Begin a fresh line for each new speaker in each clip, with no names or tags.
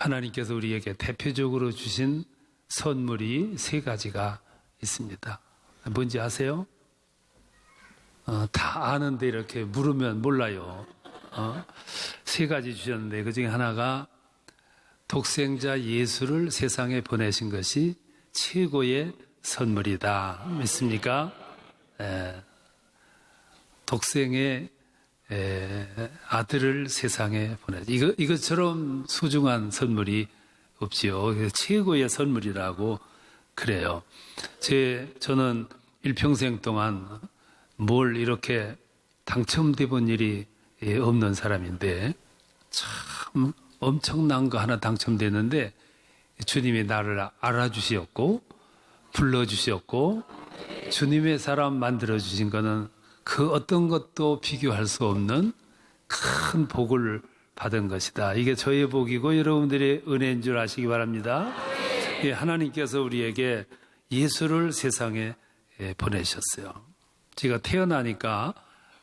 하나님께서 우리에게 대표적으로 주신 선물이 세 가지가 있습니다. 뭔지 아세요? 다 아는데 이렇게 물으면 몰라요. 세 가지 주셨는데 그 중에 하나가 독생자 예수를 세상에 보내신 것이 최고의 선물이다. 믿습니까? 독생의 아들을 세상에 보내신 이것처럼 소중한 선물이 없지요. 최고의 선물이라고 그래요. 저는 일평생 동안 뭘 이렇게 당첨돼 본 일이 없는 사람인데 참 엄청난 거 하나 당첨됐는데 주님이 나를 알아주셨고 불러주셨고 주님의 사람 만들어주신 거는 그 어떤 것도 비교할 수 없는 큰 복을 받은 것이다. 이게 저의 복이고 여러분들의 은혜인 줄 아시기 바랍니다. 하나님께서 우리에게 예수를 세상에 보내셨어요. 제가 태어나니까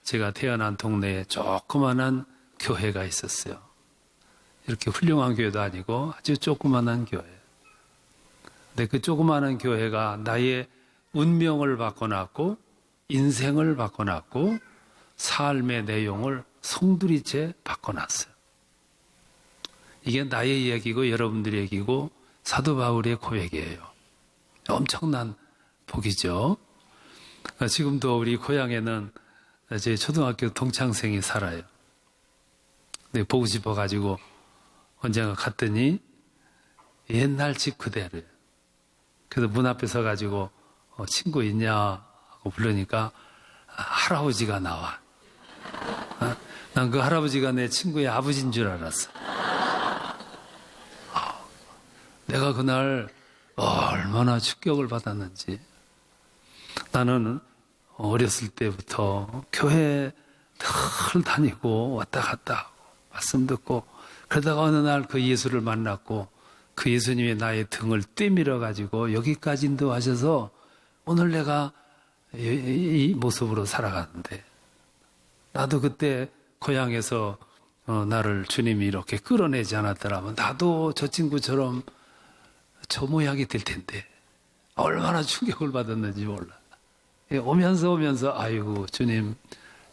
제가 태어난 동네에 조그만한 교회가 있었어요. 이렇게 훌륭한 교회도 아니고 아주 조그만한 교회. 근데 그 조그만한 교회가 나의 운명을 바꿔놨고 인생을 바꿔놨고 삶의 내용을 송두리째 바꿔놨어요. 이게 나의 얘기고 여러분들의 얘기고 사도 바울의 고백이에요. 엄청난 복이죠. 지금도 우리 고향에는 제 초등학교 동창생이 살아요. 근데 보고 싶어가지고 언젠가 갔더니 옛날 집 그대로예요. 그래서 문 앞에 서가지고 친구 있냐 하고 부르니까 할아버지가 나와. 난 그 할아버지가 내 친구의 아버지인 줄 알았어. 내가 그날 얼마나 충격을 받았는지. 나는 어렸을 때부터 교회 늘 다니고 왔다 갔다 하고 말씀 듣고 그러다가 어느 날 그 예수를 만났고 그 예수님이 나의 등을 떼밀어 가지고 여기까지 인도하셔서 오늘 내가 이 모습으로 살아가는데 나도 그때 고향에서 나를 주님이 이렇게 끌어내지 않았더라면 나도 저 친구처럼 저 모양이 될 텐데 얼마나 충격을 받았는지 몰라. 오면서 아이고 주님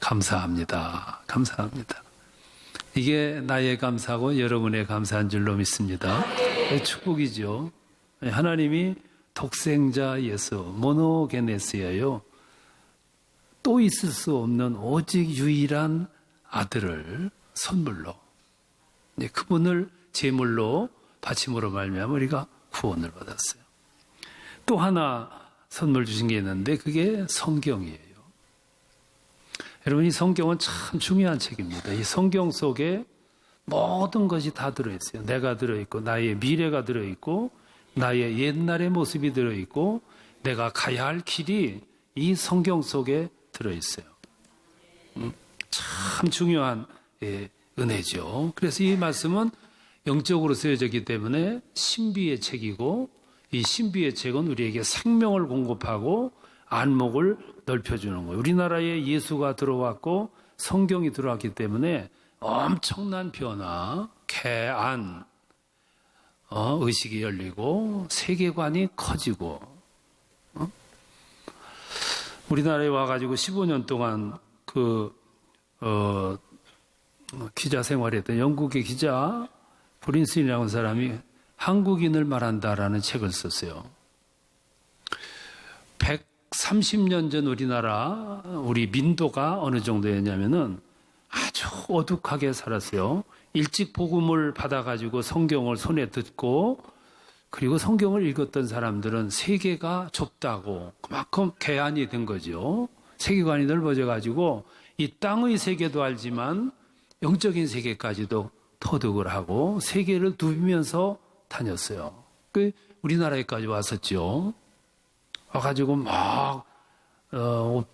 감사합니다. 감사합니다. 이게 나의 감사고 여러분의 감사한 줄로 믿습니다. 축복이죠. 하나님이 독생자 예수 모노게네스예요. 또 있을 수 없는 오직 유일한 아들을 선물로 그분을 제물로 바침으로 말미암아 우리가 구원을 받았어요. 또 하나 선물 주신 게 있는데 그게 성경이에요. 여러분 이 성경은 참 중요한 책입니다. 이 성경 속에 모든 것이 다 들어있어요. 내가 들어있고 나의 미래가 들어있고 나의 옛날의 모습이 들어있고 내가 가야 할 길이 이 성경 속에 들어있어요. 참 중요한 은혜죠. 그래서 이 말씀은 영적으로 쓰여졌기 때문에 신비의 책이고 이 신비의 책은 우리에게 생명을 공급하고 안목을 넓혀주는 거예요. 우리나라에 예수가 들어왔고 성경이 들어왔기 때문에 엄청난 변화, 개안, 의식이 열리고 세계관이 커지고 우리나라에 와가지고 15년 동안 기자 생활했던 영국의 기자 브린슨이라는 사람이 한국인을 말한다라는 책을 썼어요. 130년 전 우리 민도가 어느 정도였냐면은 아주 어둑하게 살았어요. 일찍 복음을 받아가지고 성경을 손에 듣고 그리고 성경을 읽었던 사람들은 세계가 좁다고 그만큼 개안이 된 거죠. 세계관이 넓어져가지고 이 땅의 세계도 알지만 영적인 세계까지도 터득을 하고 세계를 누비면서 다녔어요. 우리나라에까지 왔었죠. 와가지고 막 옷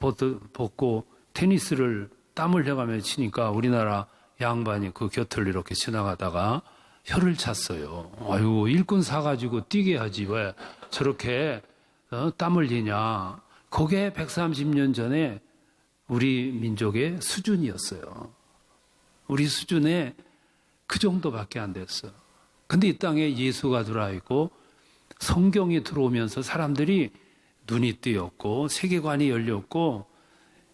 벗고 테니스를 땀을 흘려가며 치니까 우리나라 양반이 그 곁을 이렇게 지나가다가 혀를 찼어요. 아유 일꾼 사가지고 뛰게 하지 왜 저렇게 땀 흘리냐. 그게 130년 전에 우리 민족의 수준이었어요. 우리 수준에 그 정도밖에 안 됐어. 근데 이 땅에 예수가 들어와 있고 성경이 들어오면서 사람들이 눈이 뜨였고 세계관이 열렸고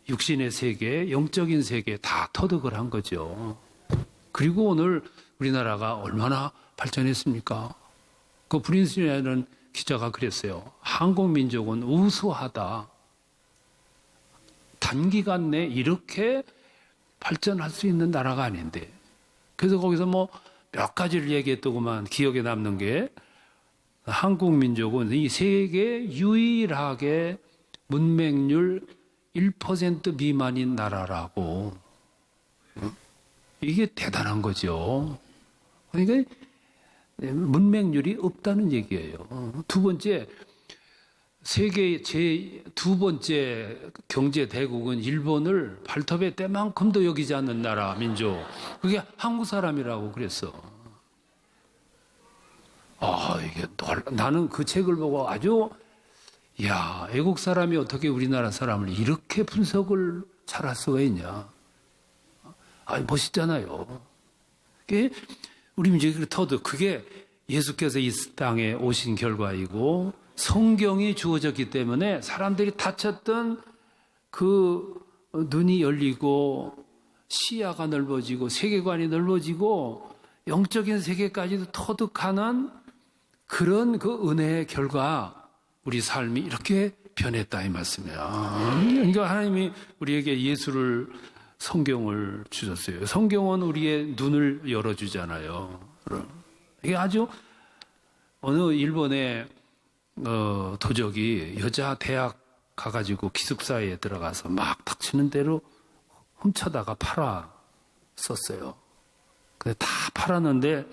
육신의 세계, 영적인 세계 다 터득을 한 거죠. 그리고 오늘 우리나라가 얼마나 발전했습니까? 그 브린슨이라는 기자가 그랬어요. 한국 민족은 우수하다. 단기간 내에 이렇게 발전할 수 있는 나라가 아닌데. 그래서 거기서 뭐 몇 가지를 얘기했더구만. 기억에 남는 게 한국 민족은 이 세계 유일하게 문맹률 1% 미만인 나라라고. 이게 대단한 거죠. 그러니까 문맹률이 없다는 얘기예요. 두 번째, 세계 제 두 번째 경제 대국은 일본을 발톱의 때만큼도 여기지 않는 나라, 민족. 그게 한국 사람이라고 그랬어. 이게 나는 그 책을 보고 아주, 야, 외국 사람이 어떻게 우리나라 사람을 이렇게 분석을 잘할 수가 있냐. 멋있잖아요. 그게 우리 민족이 터득, 그게 예수께서 이 땅에 오신 결과이고, 성경이 주어졌기 때문에 사람들이 다쳤던 그 눈이 열리고 시야가 넓어지고 세계관이 넓어지고 영적인 세계까지도 터득하는 그런 그 은혜의 결과 우리 삶이 이렇게 변했다 이 말씀이야. 그러니까 하나님이 우리에게 예수를 성경을 주셨어요. 성경은 우리의 눈을 열어주잖아요. 이게 아주 어느 일본의 도적이 여자 대학 가가지고 기숙사에 들어가서 막 닥치는 대로 훔쳐다가 팔았었어요. 근데 다 팔았는데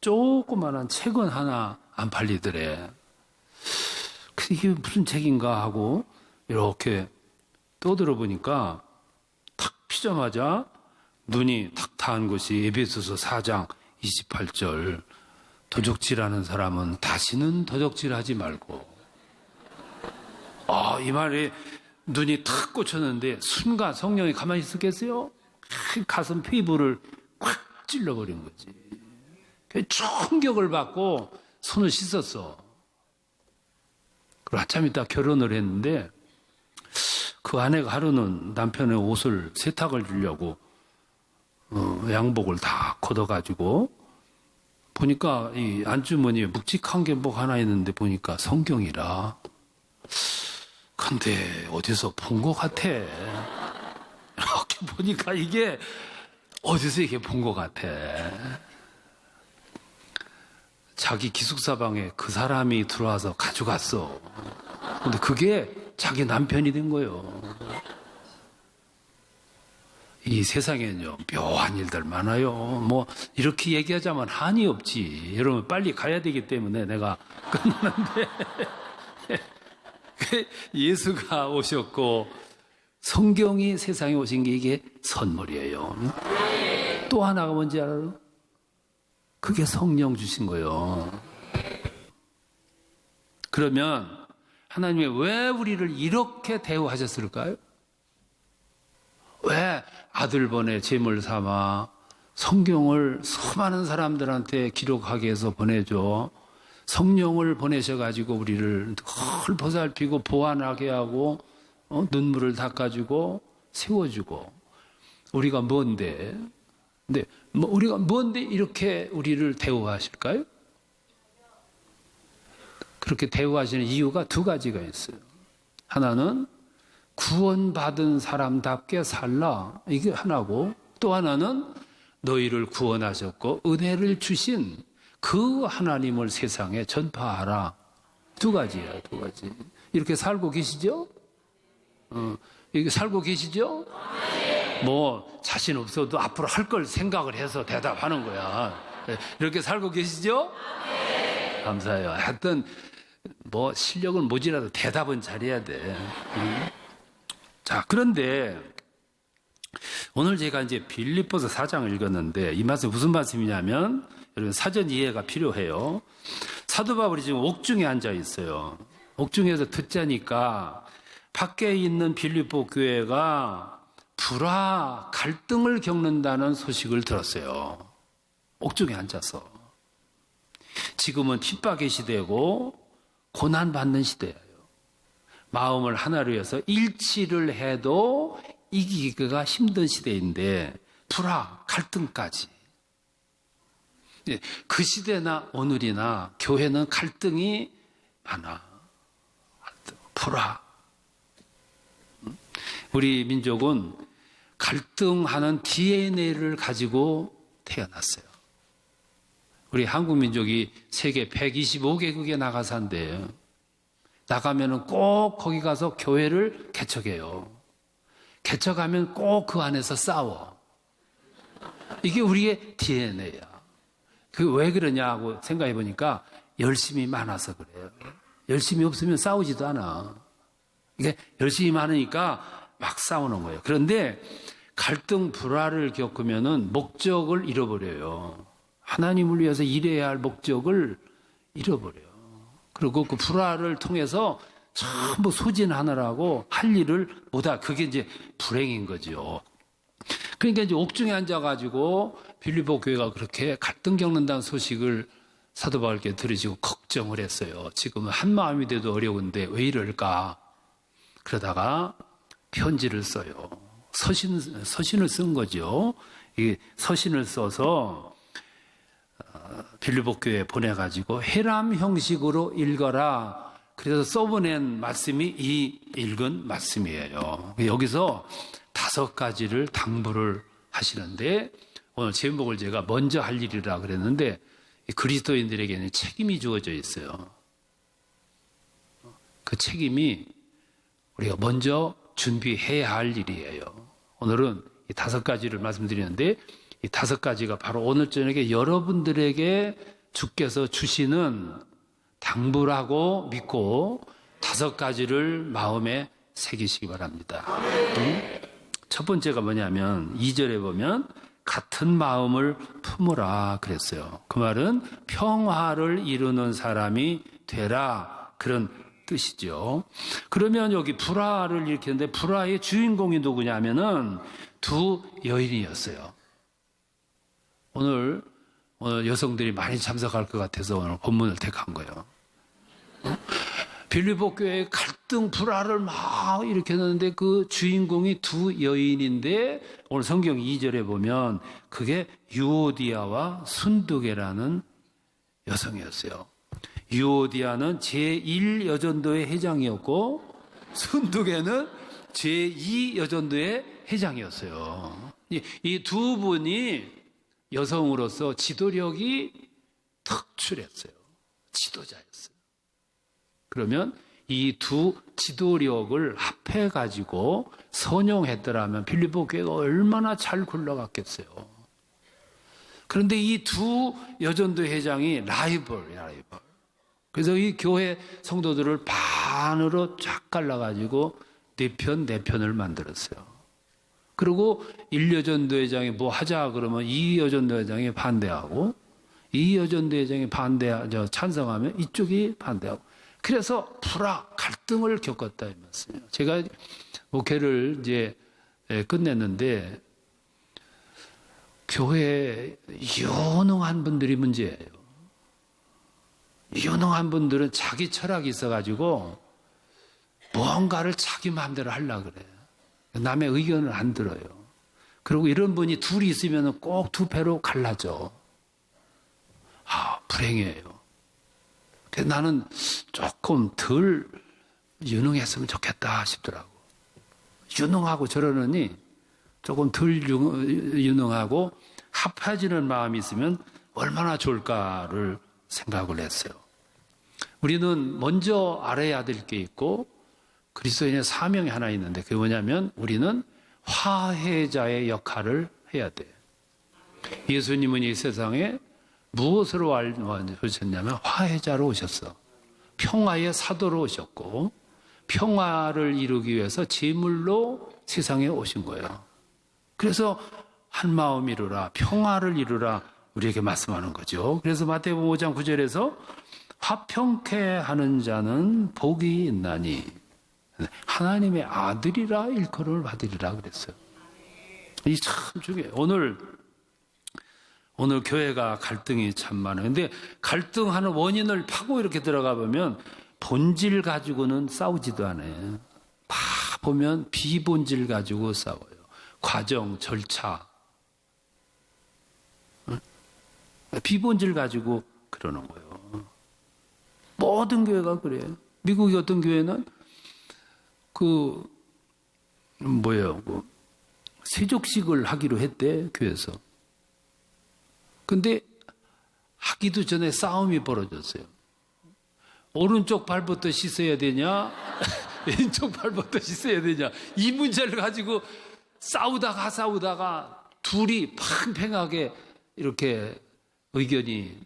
조그만한 책은 하나 안 팔리더래. 이게 무슨 책인가 하고 이렇게 떠들어보니까 탁 피자마자 눈이 탁 닿은 것이 에베소서 4장 28절. 도적질하는 사람은 다시는 도적질하지 말고. 이 말에 눈이 탁 꽂혔는데 순간 성령이 가만히 있었겠어요? 가슴 피부를 콱 찔러버린 거지. 충격을 받고 손을 씻었어. 그리고 한참 있다 결혼을 했는데 그 아내가 하루는 남편의 옷을 세탁을 주려고 양복을 다 걷어가지고 보니까 이 안주머니에 묵직한 게 뭐 하나 있는데 보니까 성경이라. 근데 어디서 본 것 같아. 이렇게 보니까 이게 어디서 이게 본 것 같아. 자기 기숙사 방에 그 사람이 들어와서 가져갔어. 근데 그게 자기 남편이 된 거예요. 이 세상에는요, 묘한 일들 많아요. 뭐, 이렇게 얘기하자면 한이 없지. 여러분, 빨리 가야 되기 때문에 내가 끝나는데. 예수가 오셨고, 성경이 세상에 오신 게 이게 선물이에요. 또 하나가 뭔지 알아요? 그게 성령 주신 거예요. 그러면, 하나님이 왜 우리를 이렇게 대우하셨을까요? 왜 아들 보내 제물 삼아 성경을 수많은 사람들한테 기록하게 해서 보내줘. 성령을 보내셔가지고 우리를 늘 보살피고 보완하게 하고 눈물을 닦아주고 세워주고. 우리가 뭔데? 근데 우리가 뭔데 이렇게 우리를 대우하실까요? 그렇게 대우하시는 이유가 두 가지가 있어요. 하나는 구원받은 사람답게 살라. 이게 하나고, 또 하나는 너희를 구원하셨고 은혜를 주신 그 하나님을 세상에 전파하라. 두 가지야, 두 가지. 이렇게 살고 계시죠? 이렇게 살고 계시죠? 뭐 자신 없어도 앞으로 할 걸 생각을 해서 대답하는 거야. 이렇게 살고 계시죠? 감사해요. 하여튼 뭐 실력은 모자라도 대답은 잘해야 돼. 자, 그런데 오늘 제가 이제 빌립보서 4장을 읽었는데 이 말씀 무슨 말씀이냐면 여러분 사전 이해가 필요해요. 사도 바울이 지금 옥중에 앉아 있어요. 옥중에서 듣자니까 밖에 있는 빌립보 교회가 불화, 갈등을 겪는다는 소식을 들었어요. 옥중에 앉아서. 지금은 핍박의 시대고 고난받는 시대예요. 마음을 하나로 해서 일치를 해도 이기기가 힘든 시대인데 불화, 갈등까지. 그 시대나 오늘이나 교회는 갈등이 많아. 불화. 우리 민족은 갈등하는 DNA를 가지고 태어났어요. 우리 한국 민족이 세계 125개국에 나가 산대요. 나가면은 꼭 거기 가서 교회를 개척해요. 개척하면 꼭 그 안에서 싸워. 이게 우리의 DNA야. 그 왜 그러냐고 생각해 보니까 열심이 많아서 그래요. 열심이 없으면 싸우지도 않아. 이게 열심이 많으니까 막 싸우는 거예요. 그런데 갈등 불화를 겪으면은 목적을 잃어버려요. 하나님을 위해서 일해야 할 목적을 잃어버려요. 그리고 그 불화를 통해서 전부 소진하느라고 할 일을 못하. 그게 이제 불행인 거죠. 그러니까 이제 옥중에 앉아가지고 빌립보 교회가 그렇게 갈등 겪는다는 소식을 사도 바울께 들으시고 걱정을 했어요. 지금은 한 마음이 돼도 어려운데 왜 이럴까? 그러다가 편지를 써요. 서신을 쓴 거죠. 이 서신을 써서 빌립보 교회에 보내가지고 해람 형식으로 읽어라. 그래서 써보낸 말씀이 이 읽은 말씀이에요. 여기서 5가지를 당부를 하시는데 오늘 제목을 제가 먼저 할 일이라 그랬는데 그리스도인들에게는 책임이 주어져 있어요. 그 책임이 우리가 먼저 준비해야 할 일이에요. 오늘은 이 5가지를 말씀드리는데 이 5가지가 바로 오늘 저녁에 여러분들에게 주께서 주시는 당부라고 믿고 5가지를 마음에 새기시기 바랍니다. 첫 번째가 뭐냐면 2절에 보면 같은 마음을 품으라 그랬어요. 그 말은 평화를 이루는 사람이 되라 그런 뜻이죠. 그러면 여기 불화를 일으키는데 불화의 주인공이 누구냐면은 2 여인이었어요. 오늘 여성들이 많이 참석할 것 같아서 오늘 본문을 택한 거예요. 빌립보 교회에 갈등 불화를 막 일으켰는데 그 주인공이 2 여인인데 오늘 성경 2절에 보면 그게 유오디아와 순두계라는 여성이었어요. 유오디아는 제1여전도의 회장이었고 순두계는 제2여전도의 회장이었어요. 이 2분이 여성으로서 지도력이 특출했어요. 지도자였어요. 그러면 이 2 지도력을 합해가지고 선용했더라면 빌립보 교회가 얼마나 잘 굴러갔겠어요. 그런데 이 2 여전도 회장이 라이벌이야. 그래서 이 교회 성도들을 반으로 쫙 갈라가지고 4편을 만들었어요. 그리고 1여전도 회장이 뭐 하자 그러면 2여전도 회장이 반대하고 2여전도 회장이 찬성하면 이쪽이 반대하고 그래서 불화, 갈등을 겪었다 이 말씀이에요. 제가 목회를 이제 끝냈는데 교회에 유능한 분들이 문제예요. 유능한 분들은 자기 철학이 있어가지고 무언가를 자기 마음대로 하려고 그래요. 남의 의견을 안 들어요. 그리고 이런 분이 2이 있으면 꼭 2패로 갈라져. 불행해요. 그래서 나는 조금 덜 유능했으면 좋겠다 싶더라고. 유능하고 저러느니 조금 덜 유능하고 합해지는 마음이 있으면 얼마나 좋을까를 생각을 했어요. 우리는 먼저 알아야 될 게 있고 그리스도인의 사명이 하나 있는데 그게 뭐냐면 우리는 화해자의 역할을 해야 돼요. 예수님은 이 세상에 무엇으로 오셨냐면 화해자로 오셨어. 평화의 사도로 오셨고 평화를 이루기 위해서 제물로 세상에 오신 거예요. 그래서 한 마음 이루라, 평화를 이루라 우리에게 말씀하는 거죠. 그래서 마태복음 5장 9절에서 화평케 하는 자는 복이 있나니 하나님의 아들이라 일컬음을 받으리라 그랬어요. 이 참 중요해요. 오늘 교회가 갈등이 참 많아요. 근데 갈등하는 원인을 파고 이렇게 들어가 보면 본질 가지고는 싸우지도 않아요. 다 보면 비본질 가지고 싸워요. 과정, 절차. 비본질 가지고 그러는 거예요. 모든 교회가 그래요. 미국의 어떤 교회는 세족식을 하기로 했대, 교회에서. 근데 하기도 전에 싸움이 벌어졌어요. 오른쪽 발부터 씻어야 되냐, 왼쪽 발부터 씻어야 되냐, 이 문제를 가지고 싸우다가 둘이 팽팽하게 이렇게 의견이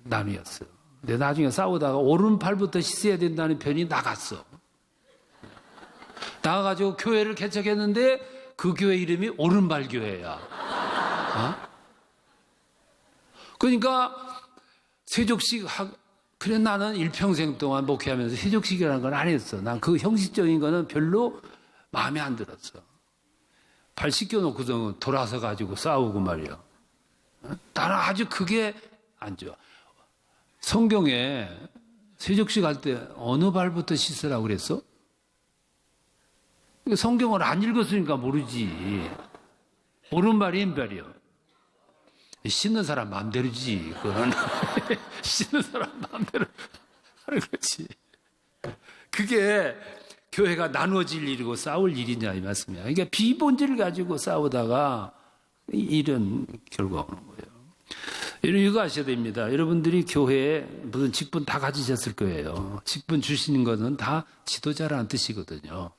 나뉘었어요. 근데 나중에 싸우다가 오른팔부터 씻어야 된다는 편이 나갔어. 나가가지고 교회를 개척했는데 그 교회 이름이 오른발 교회야. 어? 그러니까 세족식 그래 나는 일평생 동안 목회하면서 세족식이라는 건 안 했어. 난 그 형식적인 거는 별로 마음에 안 들었어. 발 씻겨놓고서 돌아서 가지고 싸우고 말이야. 나는 아주 그게 안 좋아. 성경에 세족식 할 때 어느 발부터 씻으라고 그랬어? 성경을 안 읽었으니까 모르지. 오른발이 왼발이요. 씻는 사람 마음대로지. 그건 씻는 사람 마음대로 하는 거지. 그게 교회가 나누어질 일이고 싸울 일이냐 이 말씀이야. 그러니까 비본질을 가지고 싸우다가 이런 결과가 오는 거예요. 이거 아셔야 됩니다. 여러분들이 교회에 무슨 직분 다 가지셨을 거예요. 직분 주시는 것은 다 지도자라는 뜻이거든요.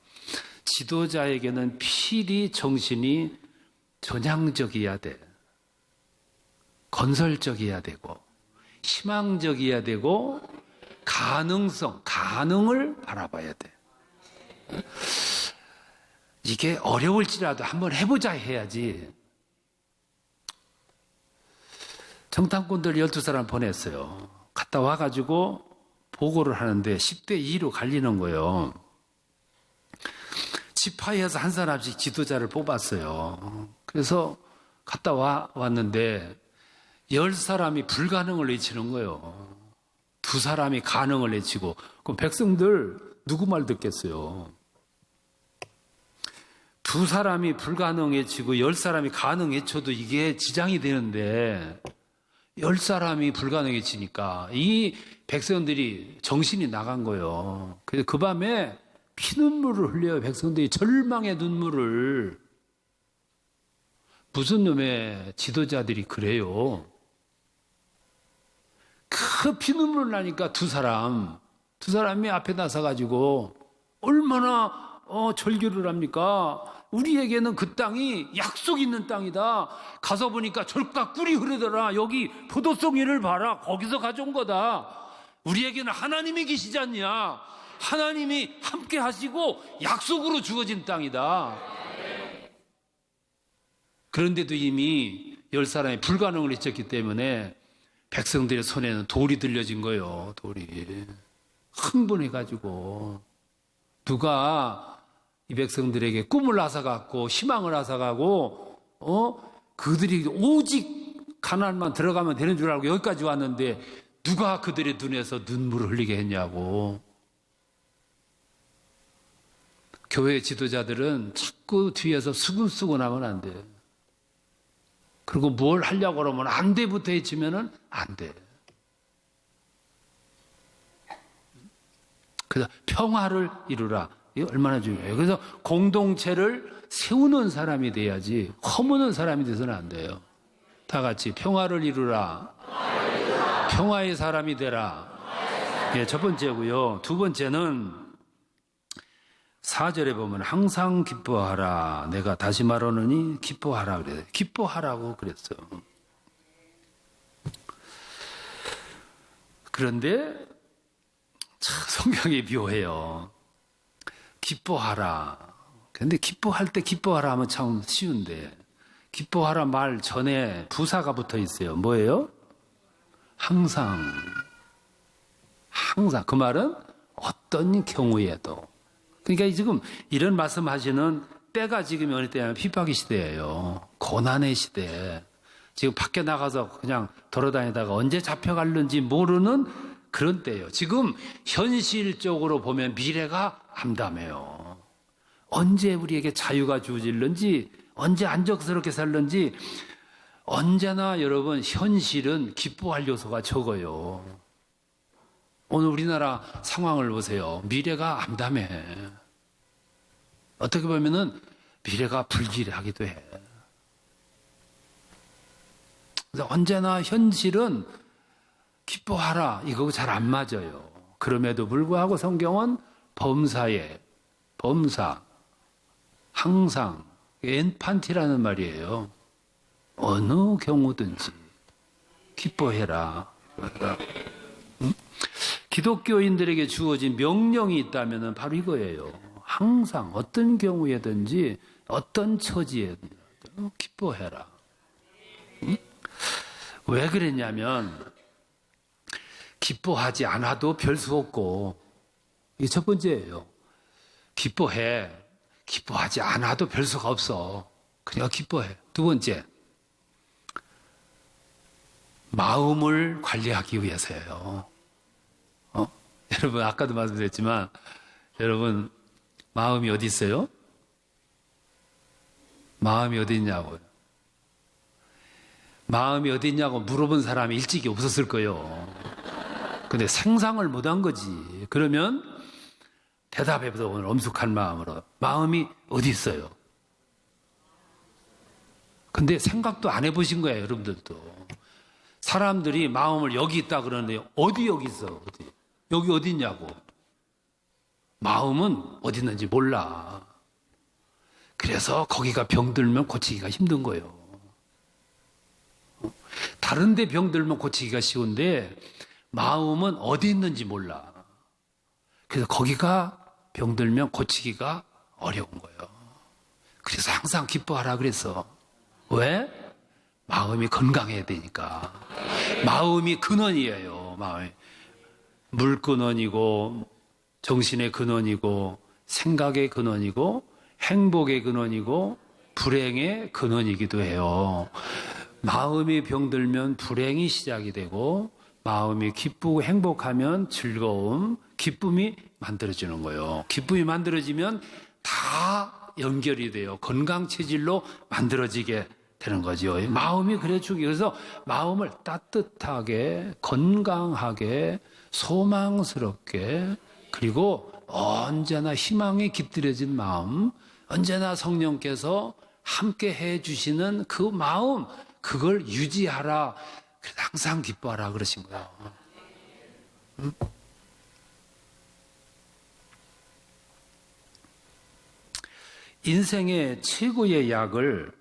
지도자에게는 필히 정신이 전향적이어야 돼. 건설적이어야 되고 희망적이어야 되고 가능을 바라봐야 돼. 이게 어려울지라도 한번 해보자 해야지. 정탐꾼들 12사람 보냈어요. 갔다 와가지고 보고를 하는데 10대 2로 갈리는 거예요. 지파에서 한 사람씩 지도자를 뽑았어요. 그래서 갔다 왔는데 10사람이 불가능을 외치는 거예요. 2사람이 가능을 외치고, 그럼 백성들 누구 말 듣겠어요? 2사람이 불가능 외치고 10사람이 가능 외쳐도 이게 지장이 되는데 10사람이 불가능 외치니까 이 백성들이 정신이 나간 거예요. 그래서 그 밤에 피눈물을 흘려요. 백성들이 절망의 눈물을. 무슨 놈의 지도자들이 그래요. 그 피눈물 나니까 두 사람이 앞에 나서가지고 얼마나 절규를 합니까? 우리에게는 그 땅이 약속 있는 땅이다. 가서 보니까 절과 꿀이 흐르더라. 여기 포도송이를 봐라. 거기서 가져온 거다. 우리에게는 하나님이 계시지 않냐. 하나님이 함께 하시고 약속으로 주어진 땅이다. 그런데도 이미 10사람이 불가능을 외쳤기 때문에 백성들의 손에는 돌이 들려진 거예요. 돌이. 흥분해가지고 누가 이 백성들에게 꿈을 앗아갖고 희망을 앗아가고 그들이 오직 가나안만 들어가면 되는 줄 알고 여기까지 왔는데 누가 그들의 눈에서 눈물을 흘리게 했냐고. 교회 지도자들은 자꾸 뒤에서 수근수근하면 안 돼. 그리고 뭘 하려고 그러면 안 돼부터 해치면은 안 돼. 그래서 평화를 이루라. 이거 얼마나 중요해요. 그래서 공동체를 세우는 사람이 돼야지 허무는 사람이 돼서는 안 돼요. 다 같이 평화를 이루라. 평화의 사람이 되라. 예, 첫 번째고요. 두 번째는 4절에 보면 항상 기뻐하라. 내가 다시 말하노니 기뻐하라 그래요. 기뻐하라고 그랬어요. 그런데 참 성경이 묘해요. 기뻐하라. 그런데 기뻐할 때 기뻐하라 하면 참 쉬운데 기뻐하라 말 전에 부사가 붙어 있어요. 뭐예요? 항상. 그 말은 어떤 경우에도. 그러니까 지금 이런 말씀하시는 때가 지금 어느 때냐면 핍박의 시대예요. 고난의 시대. 지금 밖에 나가서 그냥 돌아다니다가 언제 잡혀갈는지 모르는 그런 때예요. 지금 현실적으로 보면 미래가 암담해요. 언제 우리에게 자유가 주어질는지, 언제 안정스럽게 살는지, 언제나 여러분 현실은 기뻐할 요소가 적어요. 오늘 우리나라 상황을 보세요. 미래가 암담해. 어떻게 보면은 미래가 불길하기도 해. 그래서 언제나 현실은 기뻐하라 이거 잘 안 맞아요. 그럼에도 불구하고 성경은 범사, 항상 엔판티라는 말이에요. 어느 경우든지 기뻐해라. 기독교인들에게 주어진 명령이 있다면 바로 이거예요. 항상 어떤 경우에든지 어떤 처지에든 기뻐해라. 왜 그랬냐면 기뻐하지 않아도 별 수 없고, 이게 첫 번째예요. 기뻐하지 않아도 별 수가 없어. 그러니까 기뻐해. 두 번째, 마음을 관리하기 위해서예요. 여러분 아까도 말씀드렸지만 여러분 마음이 어디 있어요? 마음이 어디 있냐고요. 마음이 어디 있냐고 물어본 사람이 일찍이 없었을 거예요. 근데 상상을 못한 거지. 그러면 대답해보자. 오늘 엄숙한 마음으로. 마음이 어디 있어요? 근데 생각도 안 해보신 거예요, 여러분들도. 사람들이 마음을 여기 있다 그러는데 어디 여기 있어? 어디? 여기 어디 있냐고. 마음은 어디 있는지 몰라. 그래서 거기가 병들면 고치기가 힘든 거예요. 다른 데 병들면 고치기가 쉬운데 마음은 어디 있는지 몰라. 그래서 거기가 병들면 고치기가 어려운 거예요. 그래서 항상 기뻐하라 그랬어. 왜? 마음이 건강해야 되니까. 마음이 근원이에요. 마음이. 물근원이고 정신의 근원이고 생각의 근원이고 행복의 근원이고 불행의 근원이기도 해요. 마음이 병들면 불행이 시작이 되고 마음이 기쁘고 행복하면 즐거움, 기쁨이 만들어지는 거예요. 기쁨이 만들어지면 다 연결이 돼요. 건강 체질로 만들어지게 되는 거죠. 마음이 그래 주기. 그래서 마음을 따뜻하게, 건강하게, 소망스럽게, 그리고 언제나 희망이 깃들여진 마음, 언제나 성령께서 함께 해 주시는 그 마음, 그걸 유지하라. 그래서 항상 기뻐하라 그러신 거예요. 인생의 최고의 약을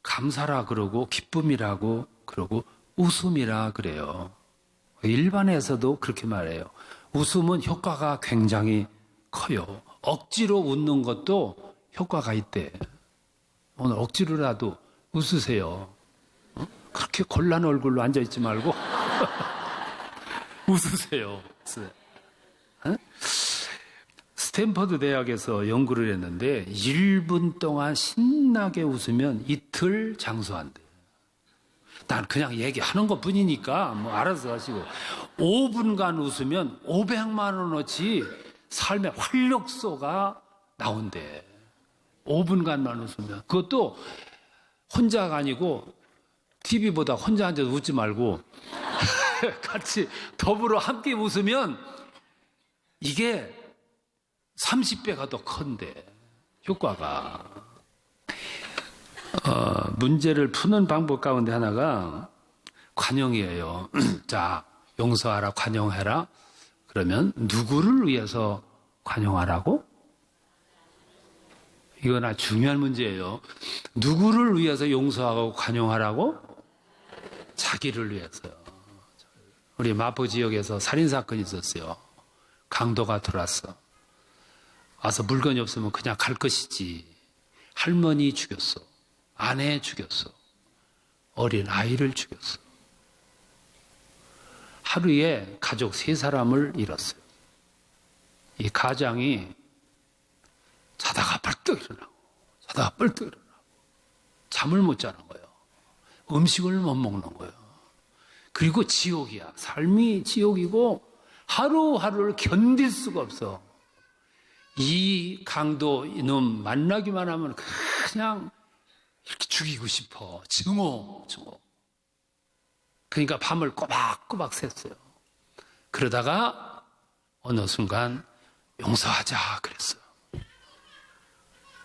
감사라 그러고 기쁨이라고 그러고 웃음이라 그래요. 일반에서도 그렇게 말해요. 웃음은 효과가 굉장히 커요. 억지로 웃는 것도 효과가 있대. 오늘 억지로라도 웃으세요. 그렇게 곤란 얼굴로 앉아있지 말고 웃으세요. 스탠퍼드 대학에서 연구를 했는데 1분 동안 신나게 웃으면 이틀 장수한대. 난 그냥 얘기하는 것 뿐이니까 뭐 알아서 하시고 5분간 웃으면 500만 원어치 삶의 활력소가 나온대. 5분간만 웃으면. 그것도 혼자가 아니고 TV보다 혼자 앉아서 웃지 말고 같이 더불어 함께 웃으면 이게 30배가 더 큰데 효과가. 문제를 푸는 방법 가운데 하나가 관용이에요. 자, 용서하라, 관용해라. 그러면 누구를 위해서 관용하라고? 이건 아주 중요한 문제예요. 누구를 위해서 용서하고 관용하라고? 자기를 위해서요. 우리 마포 지역에서 살인사건이 있었어요. 강도가 들어왔어. 와서 물건이 없으면 그냥 갈 것이지. 할머니 죽였어. 아내 죽였어. 어린 아이를 죽였어. 하루에 가족 3사람을 잃었어요. 이 가장이 자다가 벌떡 일어나고 잠을 못 자는 거예요. 음식을 못 먹는 거예요. 그리고 지옥이야. 삶이 지옥이고 하루하루를 견딜 수가 없어. 이 강도 이놈 만나기만 하면 그냥 이렇게 죽이고 싶어. 증오. 그러니까 밤을 꼬박꼬박 샜어요. 그러다가 어느 순간 용서하자 그랬어요.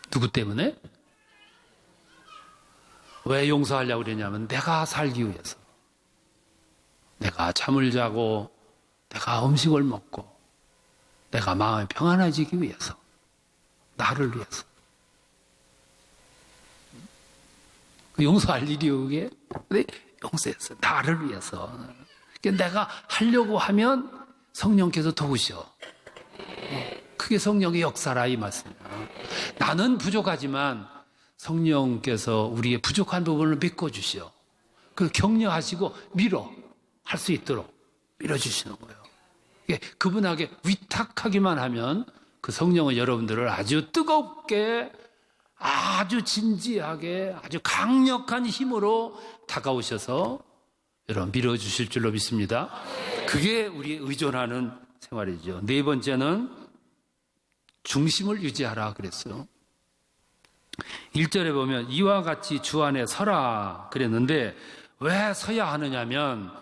누구 때문에? 왜 용서하려고 그러냐면 내가 살기 위해서. 내가 잠을 자고 내가 음식을 먹고 내가 마음이 평안해지기 위해서. 나를 위해서. 용서할 일이요 그게? 근데 용서했어요. 나를 위해서. 그러니까 내가 하려고 하면 성령께서 도우셔. 그게 성령의 역사라 이 말씀이에요. 나는 부족하지만 성령께서 우리의 부족한 부분을 메꿔주시오. 그걸 격려하시고 할 수 있도록 밀어주시는 거예요. 그분에게 위탁하기만 하면 그 성령은 여러분들을 아주 뜨겁게, 아주 진지하게, 아주 강력한 힘으로 다가오셔서 여러분 밀어주실 줄로 믿습니다. 그게 우리의 의존하는 생활이죠. 네 번째는 중심을 유지하라 그랬어요. 1절에 보면 이와 같이 주 안에 서라 그랬는데 왜 서야 하느냐면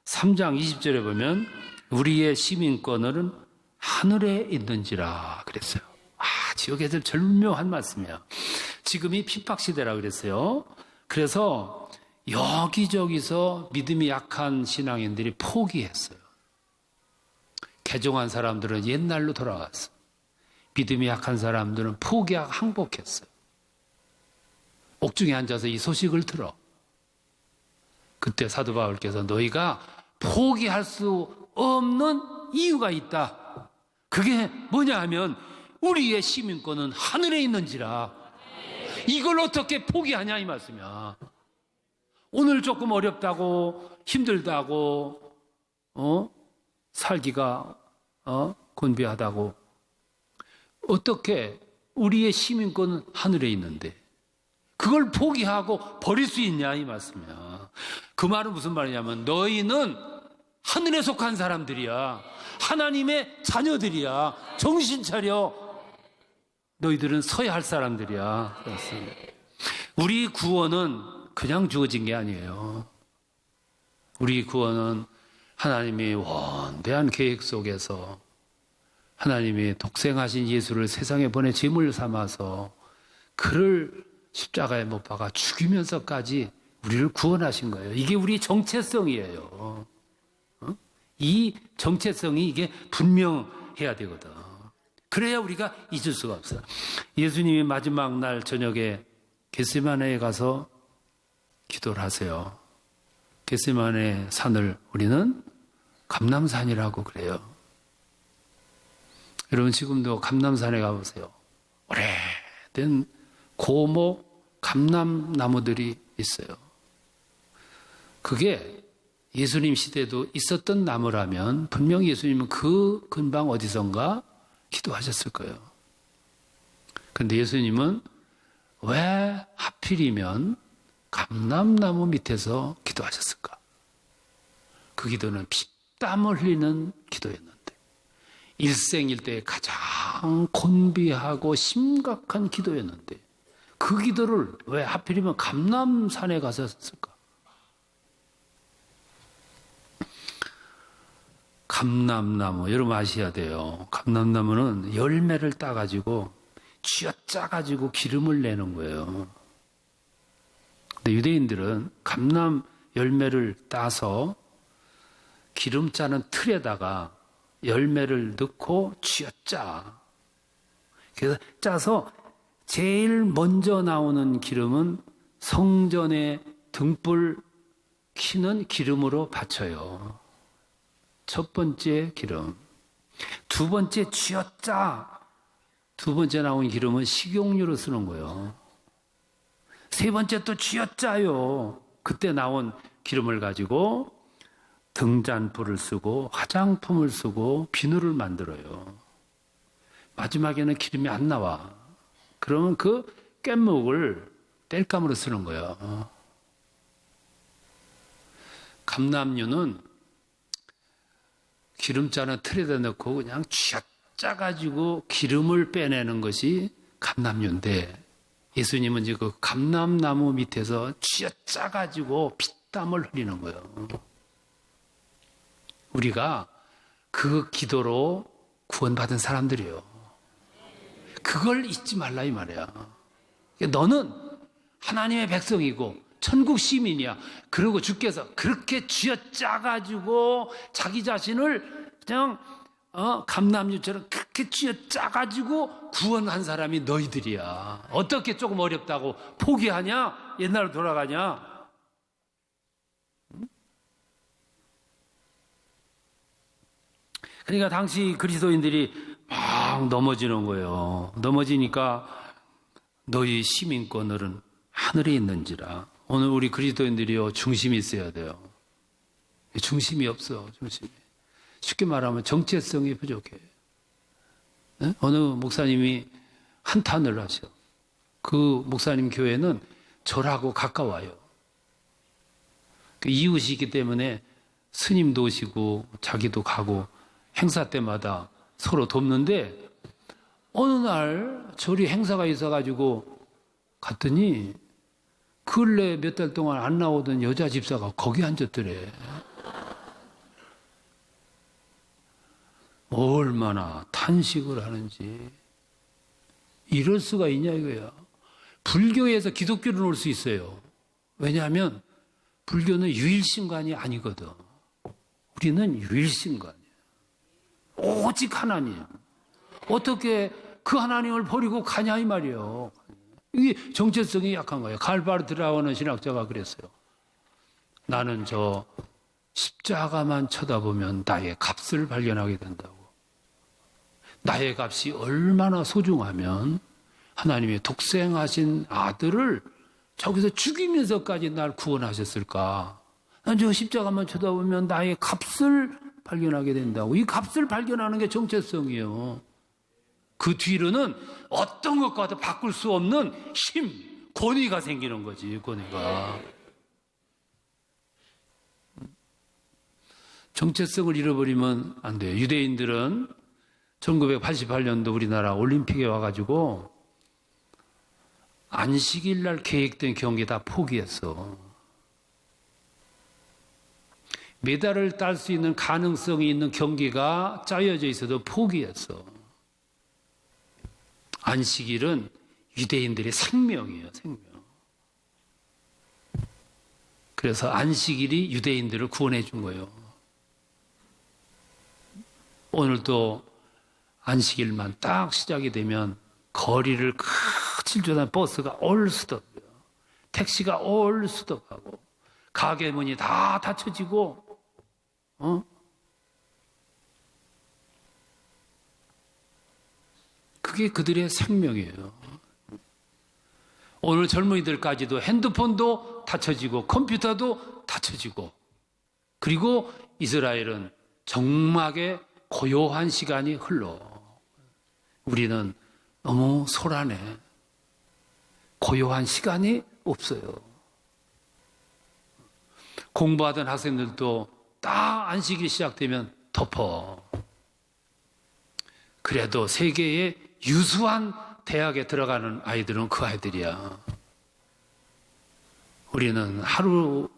3장 20절에 보면 우리의 시민권은 하늘에 있는지라 그랬어요. 지역애들 절묘한 말씀이에요. 지금이 핍박시대라 그랬어요. 그래서 여기저기서 믿음이 약한 신앙인들이 포기했어요. 개종한 사람들은 옛날로 돌아갔어. 믿음이 약한 사람들은 포기하고 항복했어요. 옥중에 앉아서 이 소식을 들어. 그때 사도 바울께서 너희가 포기할 수 없는 이유가 있다. 그게 뭐냐 하면 우리의 시민권은 하늘에 있는지라. 이걸 어떻게 포기하냐 이 말씀이야. 오늘 조금 어렵다고 힘들다고 살기가 곤비하다고 어떻게 우리의 시민권은 하늘에 있는데 그걸 포기하고 버릴 수 있냐 이 말씀이야. 그 말은 무슨 말이냐면 너희는 하늘에 속한 사람들이야. 하나님의 자녀들이야. 정신 차려. 너희들은 서야 할 사람들이야. 그렇습니다. 우리 구원은 그냥 주어진 게 아니에요. 우리 구원은 하나님의 원대한 계획 속에서 하나님이 독생하신 예수를 세상에 보내 제물 삼아서 그를 십자가에 못 박아 죽이면서까지 우리를 구원하신 거예요. 이게 우리 정체성이에요. 이 정체성이 이게 분명해야 되거든. 그래야 우리가 잊을 수가 없어요. 예수님이 마지막 날 저녁에 겟세마네에 가서 기도를 하세요. 겟세마네 산을 우리는 감람산이라고 그래요. 여러분 지금도 감람산에 가보세요. 오래된 고목 감람나무들이 있어요. 그게 예수님 시대에도 있었던 나무라면 분명히 예수님은 그 근방 어디선가 기도하셨을 거예요. 그런데 예수님은 왜 하필이면 감람나무 밑에서 기도하셨을까? 그 기도는 피땀을 흘리는 기도였는데 일생일대에 가장 곤비하고 심각한 기도였는데 그 기도를 왜 하필이면 감람산에 가서 했을까? 감람나무, 여러분 아셔야 돼요. 감람나무는 열매를 따가지고 쥐어짜가지고 기름을 내는 거예요. 근데 유대인들은 감람 열매를 따서 기름 짜는 틀에다가 열매를 넣고 쥐어짜. 그래서 짜서 제일 먼저 나오는 기름은 성전의 등불 켜는 기름으로 바쳐요. 첫 번째 기름. 두 번째 쥐어짜. 두 번째 나온 기름은 식용유로 쓰는 거예요. 세 번째 또 쥐어짜요. 그때 나온 기름을 가지고 등잔불을 쓰고 화장품을 쓰고 비누를 만들어요. 마지막에는 기름이 안 나와. 그러면 그 깻목을 땔감으로 쓰는 거예요. 감남류는 기름짜는 틀에다 넣고 그냥 쥐어짜가지고 기름을 빼내는 것이 감남류인데, 예수님은 이제 그 감람나무 밑에서 쥐어짜가지고 피땀을 흘리는 거예요. 우리가 그 기도로 구원받은 사람들이에요. 그걸 잊지 말라 이 말이야. 너는 하나님의 백성이고 천국 시민이야. 그리고 주께서 그렇게 쥐어짜가지고 자기 자신을 그냥 감람류처럼 그렇게 쥐어짜가지고 구원한 사람이 너희들이야. 어떻게 조금 어렵다고 포기하냐? 옛날로 돌아가냐? 그러니까 당시 그리스도인들이 막 넘어지는 거예요. 넘어지니까 너희 시민권들은 하늘에 있는지라. 오늘 우리 그리스도인들이요, 중심이 있어야 돼요. 중심이 없어, 중심이. 쉽게 말하면 정체성이 부족해. 네? 어느 목사님이 한탄을 하셔. 그 목사님 교회는 절하고 가까워요. 그 이웃이기 때문에 스님도 오시고 자기도 가고 행사 때마다 서로 돕는데, 어느 날 절이 행사가 있어가지고 갔더니 근래 몇 달 동안 안 나오던 여자 집사가 거기 앉았더래. 얼마나 탄식을 하는지. 이럴 수가 있냐 이거야. 불교에서 기독교로 올 수 있어요. 왜냐하면 불교는 유일신관이 아니거든. 우리는 유일신관이야. 오직 하나님. 어떻게 그 하나님을 버리고 가냐 이 말이에요. 이게 정체성이 약한 거예요. 갈바르트라는 신학자가 그랬어요. 나는 저 십자가만 쳐다보면 나의 값을 발견하게 된다고. 나의 값이 얼마나 소중하면 하나님의 독생하신 아들을 저기서 죽이면서까지 날 구원하셨을까. 난 저 십자가만 쳐다보면 나의 값을 발견하게 된다고. 이 값을 발견하는 게 정체성이에요. 그 뒤로는 어떤 것과도 바꿀 수 없는 힘, 권위가 생기는 거지, 권위가. 정체성을 잃어버리면 안 돼요. 유대인들은 1988년도 우리나라 올림픽에 와가지고 안식일 날 계획된 경기 다 포기했어. 메달을 딸 수 있는 가능성이 있는 경기가 짜여져 있어도 포기했어. 안식일은 유대인들의 생명이에요, 생명. 그래서 안식일이 유대인들을 구원해 준 거예요. 오늘도 안식일만 딱 시작이 되면 거리를 칠조단 버스가 올스톱이에요. 택시가 올스톱하고 가게 문이 다 닫혀지고, 그게 그들의 생명이에요. 오늘 젊은이들까지도 핸드폰도 닫혀지고 컴퓨터도 닫혀지고, 그리고 이스라엘은 정막의 고요한 시간이 흘러. 우리는 너무 소란해. 고요한 시간이 없어요. 공부하던 학생들도 딱 안식이 시작되면 덮어. 그래도 세계의 유수한 대학에 들어가는 아이들은 그 아이들이야. 우리는 하루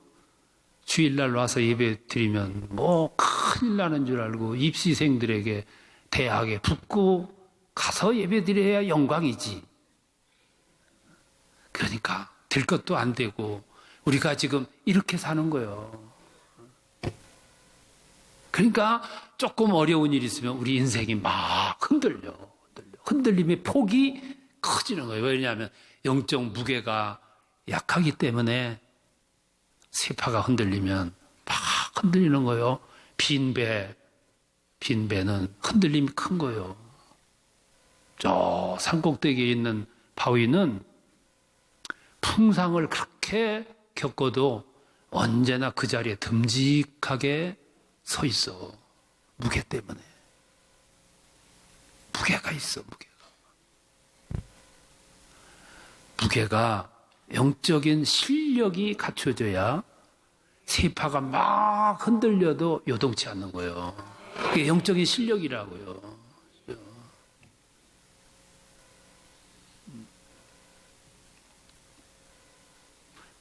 주일날 와서 예배 드리면 뭐 큰일 나는 줄 알고 입시생들에게 대학에 붙고 가서 예배 드려야 영광이지. 그러니까 될 것도 안 되고 우리가 지금 이렇게 사는 거예요. 그러니까 조금 어려운 일이 있으면 우리 인생이 막 흔들려. 흔들림의 폭이 커지는 거예요. 왜냐하면 영적 무게가 약하기 때문에 세파가 흔들리면 막 흔들리는 거예요. 빈배는 흔들림이 큰 거예요. 저 산꼭대기에 있는 바위는 풍상을 그렇게 겪어도 언제나 그 자리에 듬직하게 서 있어. 무게 때문에. 무게가 있어, 무게가 영적인 실력이 갖춰져야 세파가 막 흔들려도 요동치 않는 거예요. 그게 영적인 실력이라고요.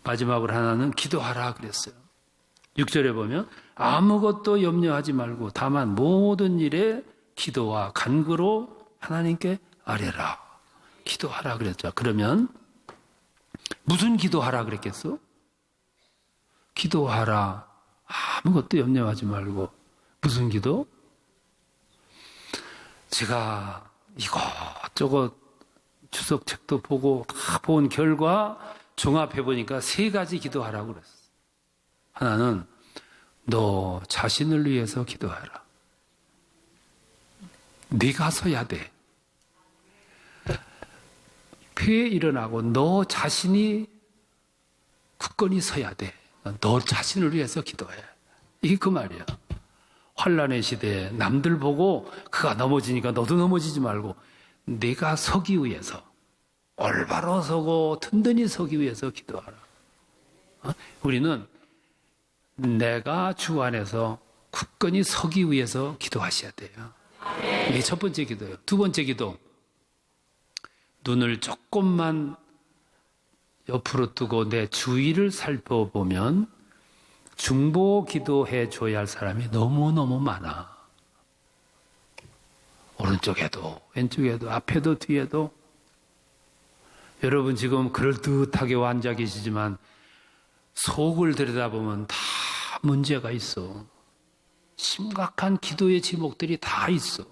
마지막으로 하나는 기도하라 그랬어요. 6절에 보면 아무것도 염려하지 말고 다만 모든 일에 기도와 간구로 하나님께 아뢰라. 기도하라 그랬죠. 그러면 무슨 기도하라 그랬겠어? 기도하라. 아무것도 염려하지 말고. 무슨 기도? 제가 이것저것 주석책도 보고 다 본 결과 종합해 보니까 3가지 기도하라고 그랬어. 하나는 너 자신을 위해서 기도하라. 네가 서야 돼. 폐에 일어나고 너 자신이 굳건히 서야 돼. 너 자신을 위해서 기도해. 이게 그 말이야. 환난의 시대에 남들 보고 그가 넘어지니까 너도 넘어지지 말고 내가 서기 위해서 올바로 서고 든든히 서기 위해서 기도하라. 우리는 내가 주 안에서 굳건히 서기 위해서 기도하셔야 돼요. 이게 첫 번째 기도예요. 두 번째 기도. 눈을 조금만 옆으로 뜨고 내 주위를 살펴보면 중보 기도해 줘야 할 사람이 너무너무 많아. 오른쪽에도 왼쪽에도 앞에도 뒤에도. 여러분 지금 그럴듯하게 앉아 계시지만 속을 들여다보면 다 문제가 있어. 심각한 기도의 제목들이 다 있어.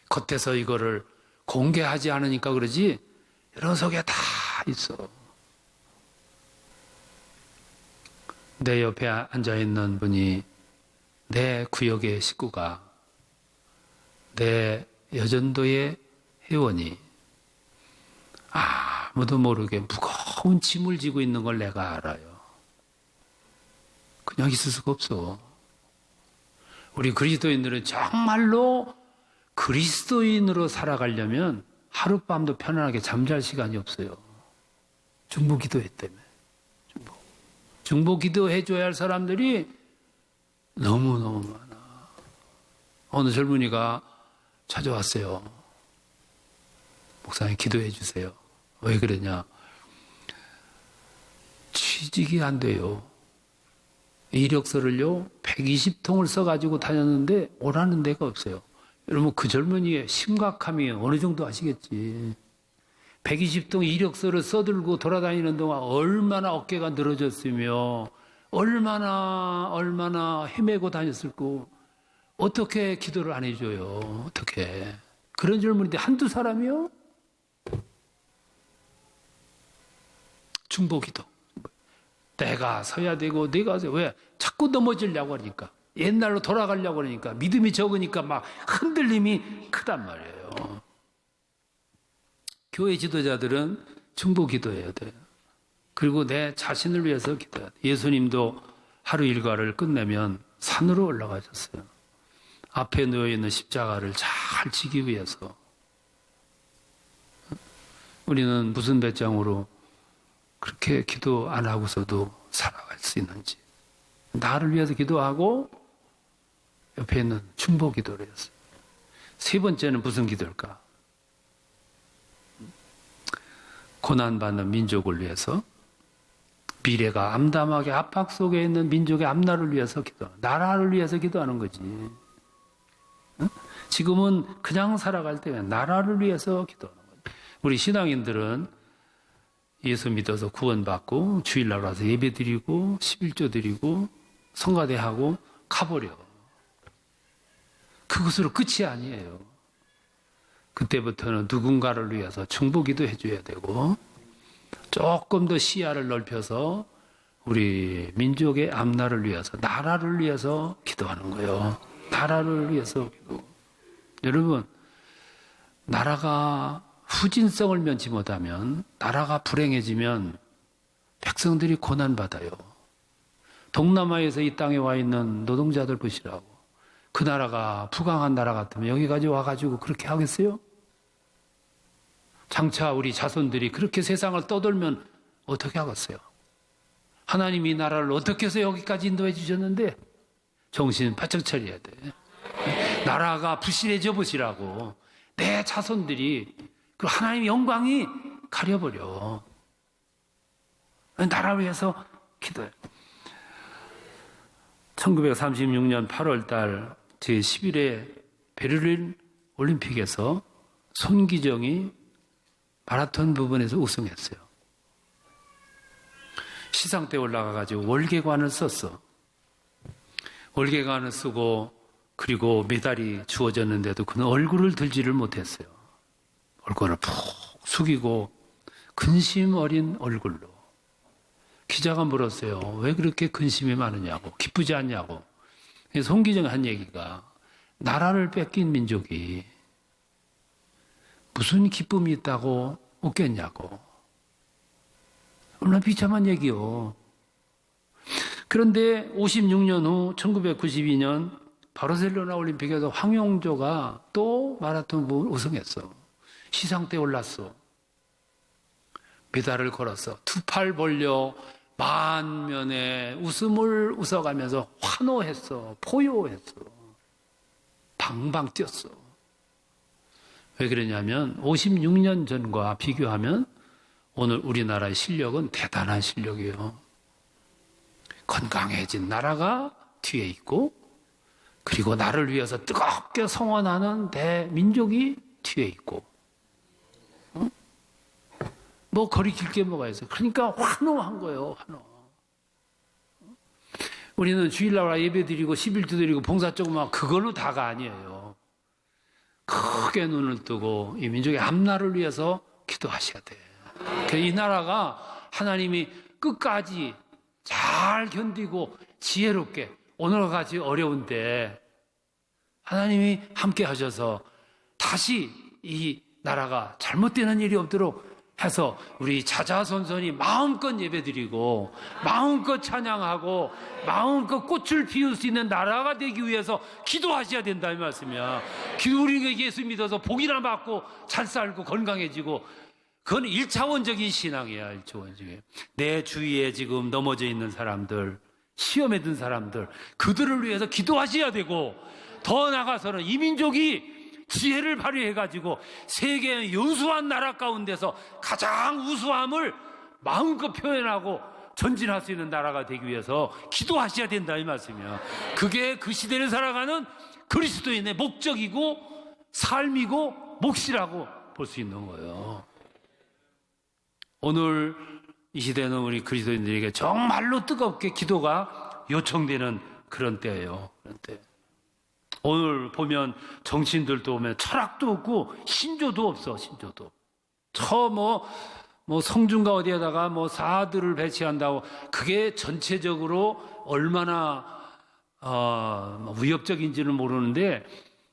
겉에서 이거를 공개하지 않으니까 그러지 이런 속에 다 있어. 내 옆에 앉아있는 분이 내 구역의 식구가 내 여전도의 회원이 아무도 모르게 무거운 짐을 지고 있는 걸 내가 알아요. 그냥 있을 수가 없어. 우리 그리스도인들은 정말로 그리스도인으로 살아가려면 하룻밤도 편안하게 잠잘 시간이 없어요. 중보 기도회 때문에. 중보 기도해 줘야 할 사람들이 너무너무 많아. 어느 젊은이가 찾아왔어요. 목사님 기도해 주세요. 왜 그러냐? 취직이 안 돼요. 이력서를요 120통을 써가지고 다녔는데 오라는 데가 없어요. 여러분 그 젊은이의 심각함이 어느 정도 아시겠지? 120통 이력서를 써들고 돌아다니는 동안 얼마나 어깨가 늘어졌으며 얼마나 헤매고 다녔을고. 어떻게 기도를 안 해줘요? 어떻게? 그런 젊은이들 한두 사람이요? 중보기도. 내가 서야 되고 내가 서야. 왜? 자꾸 넘어지려고 하니까. 옛날로 돌아가려고 하니까. 믿음이 적으니까 막 흔들림이 크단 말이에요. 교회 지도자들은 중보기도해야 돼요. 그리고 내 자신을 위해서 기도해야 돼요. 예수님도 하루 일과를 끝내면 산으로 올라가셨어요. 앞에 놓여있는 십자가를 잘 지기 위해서. 우리는 무슨 배짱으로 그렇게 기도 안 하고서도 살아갈 수 있는지. 나를 위해서 기도하고 옆에 있는 중보 기도를 했어요. 세 번째는 무슨 기도일까? 고난받는 민족을 위해서, 미래가 암담하게 압박 속에 있는 민족의 앞날을 위해서 나라를 위해서 기도하는 거지. 지금은 그냥 살아갈 때 나라를 위해서 기도하는 거지. 우리 신앙인들은 예수 믿어서 구원받고 주일날 와서 예배 드리고 11조 드리고 성가대하고 가버려. 그것으로 끝이 아니에요. 그때부터는 누군가를 위해서 중보기도 해줘야 되고 조금 더 시야를 넓혀서 우리 민족의 앞날을 위해서, 나라를 위해서 기도하는 거예요. 나라를 위해서 기도. 여러분, 나라가 후진성을 면치 못하면, 나라가 불행해지면 백성들이 고난받아요. 동남아에서 이 땅에 와 있는 노동자들 보시라고. 그 나라가 부강한 나라 같으면 여기까지 와가지고 그렇게 하겠어요? 장차 우리 자손들이 그렇게 세상을 떠돌면 어떻게 하겠어요? 하나님이 이 나라를 어떻게 해서 여기까지 인도해 주셨는데 정신 바짝 차려야 돼. 나라가 불신해져 보시라고. 내 자손들이 그 하나님의 영광이 가려버려. 나라를 위해서 기도해. 1936년 8월 달 제11회 베를린 올림픽에서 손기정이 마라톤 부분에서 우승했어요. 시상 때 올라가가지고 월계관을 썼어. 월계관을 쓰고 그리고 메달이 주어졌는데도 그는 얼굴을 들지를 못했어요. 얼굴을 푹 숙이고 근심 어린 얼굴로. 기자가 물었어요. 왜 그렇게 근심이 많으냐고, 기쁘지 않냐고. 손기정이 한 얘기가 나라를 뺏긴 민족이 무슨 기쁨이 있다고 웃겠냐고. 얼마나 비참한 얘기요. 그런데 56년 후 1992년 바르셀로나 올림픽에서 황용조가 또 마라톤 부분 우승했어. 시상 때 올랐어. 메달을 걸었어. 두 팔 벌려 만면에 웃음을 웃어가면서 환호했어. 포효했어. 방방 뛰었어. 왜 그러냐면 56년 전과 비교하면 오늘 우리나라의 실력은 대단한 실력이에요. 건강해진 나라가 뒤에 있고 그리고 나를 위해서 뜨겁게 성원하는 대민족이 뒤에 있고 뭐 거리낄 게 뭐가 있어요. 그러니까 환호한 거예요. 환호. 우리는 주일날 예배 드리고 11조 드리고 봉사 조금만 그걸로 다가 아니에요. 크게 눈을 뜨고 이 민족의 앞날을 위해서 기도하셔야 돼. 이 나라가 하나님이 끝까지 잘 견디고 지혜롭게 오늘과 같이 어려운데 하나님이 함께 하셔서 다시 이 나라가 잘못되는 일이 없도록 해서 우리 자자손손이 마음껏 예배드리고 마음껏 찬양하고 마음껏 꽃을 피울 수 있는 나라가 되기 위해서 기도하셔야 된다 이 말씀이야. 우리가 예수 믿어서 복이나 받고 잘 살고 건강해지고 그건 1차원적인 신앙이야. 1차원적인. 내 주위에 지금 넘어져 있는 사람들, 시험에 든 사람들, 그들을 위해서 기도하셔야 되고 더 나아가서는 이 민족이 지혜를 발휘해가지고 세계의 연수한 나라 가운데서 가장 우수함을 마음껏 표현하고 전진할 수 있는 나라가 되기 위해서 기도하셔야 된다 이 말씀이야. 그게 그 시대를 살아가는 그리스도인의 목적이고 삶이고 몫이라고 볼 수 있는 거예요. 오늘 이 시대는 우리 그리스도인들에게 정말로 뜨겁게 기도가 요청되는 그런 때예요. 그런 때. 오늘 보면 정치인들도 보면 철학도 없고 신조도 없어. 신조도. 성중가 어디에다가 사들을 배치한다고 그게 전체적으로 얼마나 위협적인지는 모르는데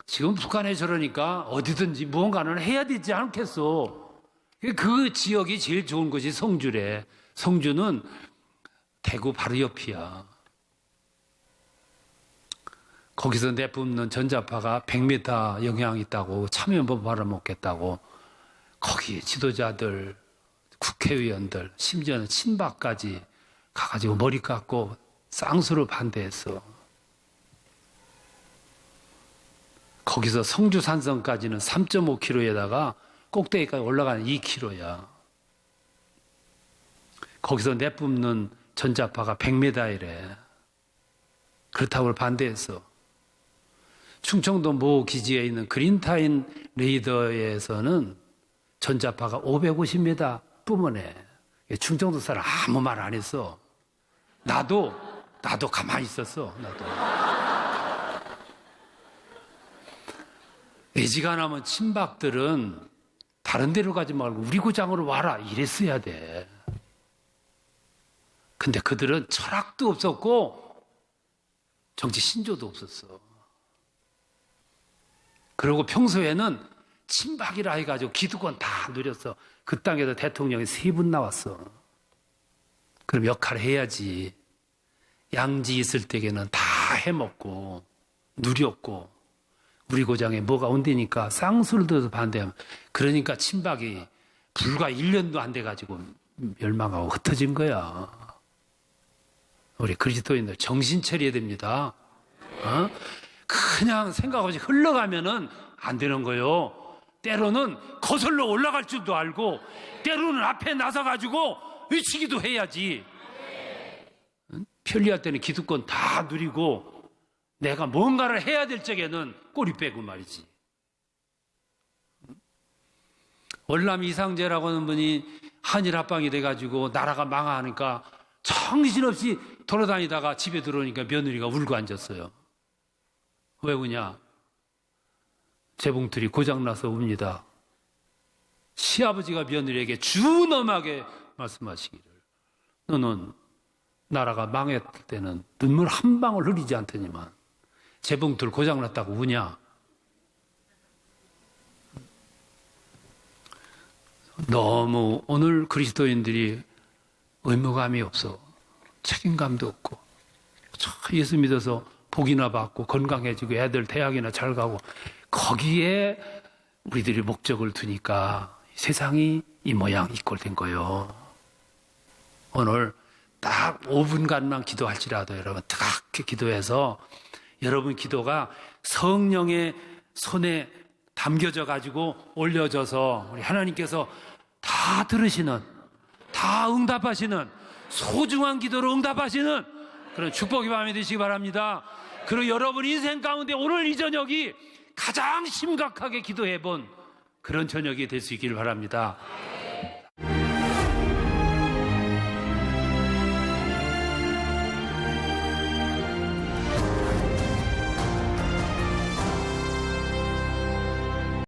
지금 북한에 저러니까 어디든지 무언가는 해야 되지 않겠어. 그 지역이 제일 좋은 곳이 성주래. 성주는 대구 바로 옆이야. 거기서 내뿜는 전자파가 100m 영향이 있다고 참여연법 말아먹겠다고 거기 지도자들, 국회의원들, 심지어는 친박까지 가가지고 머리 깎고 쌍수로 반대했어. 거기서 성주 산성까지는 3.5km에다가 꼭대기까지 올라가는 2km야. 거기서 내뿜는 전자파가 100m이래. 그렇다고 반대했어. 충청도 모 기지에 있는 그린타임 레이더에서는 전자파가 550m 뿜어내. 충청도 사람 아무 말 안 했어. 나도 가만히 있었어. 나도. 애지간하면 친박들은 다른 데로 가지 말고 우리 고장으로 와라 이랬어야 돼. 근데 그들은 철학도 없었고 정치 신조도 없었어. 그리고 평소에는 친박이라 해가지고 기득권 다 누렸어. 그 땅에서 대통령이 3분 나왔어. 그럼 역할을 해야지. 양지 있을 때에는 다 해먹고 누렸고 우리 고장에 뭐가 온다니까 쌍수를 들어서 반대하면 그러니까 친박이 불과 1년도 안 돼가지고 멸망하고 흩어진 거야. 우리 그리스도인들 정신 차려야 됩니다. 그냥 생각 없이 흘러가면은 안 되는 거예요. 때로는 거슬러 올라갈 줄도 알고, 때로는 앞에 나서가지고 외치기도 해야지. 편리할 때는 기득권 다 누리고, 내가 뭔가를 해야 될 적에는 꼬리 빼고 말이지. 월남 이상재라고 하는 분이 한일 합방이 돼가지고 나라가 망하니까 정신없이 돌아다니다가 집에 들어오니까 며느리가 울고 앉았어요. 왜 우냐? 재봉틀이 고장나서 웁니다. 시아버지가 며느리에게 준엄하게 말씀하시기를, 너는 나라가 망했을 때는 눈물 한 방울 흘리지 않더니만 재봉틀 고장났다고 우냐? 너무 오늘 그리스도인들이 의무감이 없어. 책임감도 없고, 예수 믿어서 복이나 받고 건강해지고 애들 대학이나 잘 가고, 거기에 우리들이 목적을 두니까 세상이 이 모양 이 꼴 된 거예요. 오늘 딱 5분간만 기도할지라도 여러분 뜨겁게 기도해서, 여러분 기도가 성령의 손에 담겨져 가지고 올려져서 우리 하나님께서 다 들으시는, 다 응답하시는, 소중한 기도로 응답하시는 그런 축복의 밤이 되시기 바랍니다. 그리고 여러분 인생 가운데 오늘 이 저녁이 가장 심각하게 기도해 본 그런 저녁이 될 수 있기를 바랍니다.